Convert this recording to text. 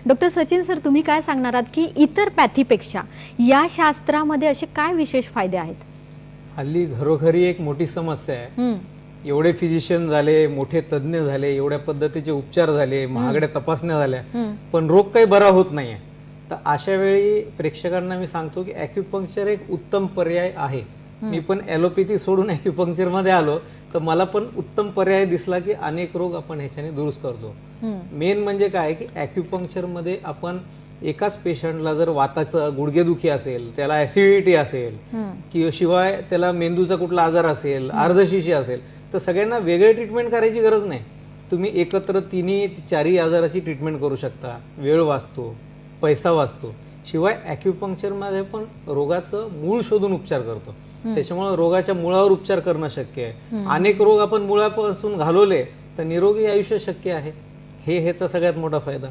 Doctor Sachin sir, तुम्ही काय सांगणार आहात की इतर पॅथीपेक्षा या शास्त्रामध्ये असे काय विशेष फायदे आहेत? हल्ली घरोघरी एक मोठी समस्या आहे. हम्म, एवढे फिजिशियन झाले, मोठे तज्ज्ञ झाले, एवढ्या पद्धतीचे उपचार झाले, महागड्या तपासण्या झाल्या, पण रोग काही बरा होत नाहीये. तर अशा वेळी प्रेक्षकांना मी सांगतो की ॲक्युपंक्चर एक उत्तम पर्याय आहे. मी पण ॲलोपॅथी सोडून ॲक्युपंक्चर मध्ये आलो तर मला पण उत्तम पर्याय दिसला की अनेक रोग आपण ह्याच्याने दुरुस्त करतो. मेन म्हणजे काय की ॲक्युपंक्चर मध्ये आपण एकाच पेशंटला जर वाताचं गुडघेदुखी असेल, त्याला ऍसिडिटी असेल किंवा शिवाय त्याला मेंदूचा कुठला आजार असेल, अर्धशिशी असेल, तर सगळ्यांना वेगळे ट्रीटमेंट करायची गरज नाही. तुम्ही एकत्र तिन्ही चारही आजाराची ट्रीटमेंट करू शकता. वेळ वाचतो, पैसा वाचतो. शिवाय ॲक्युपंक्चर मध्ये पण रोगाचं मूळ शोधून उपचार करतो. त्याच्यामुळे रोगाच्या मुळावर उपचार करणं शक्य आहे. अनेक रोग आपण मुळापासून घालवले तर निरोगी आयुष्य शक्य आहे. हे ह्याचा सगळ्यात मोठा फायदा.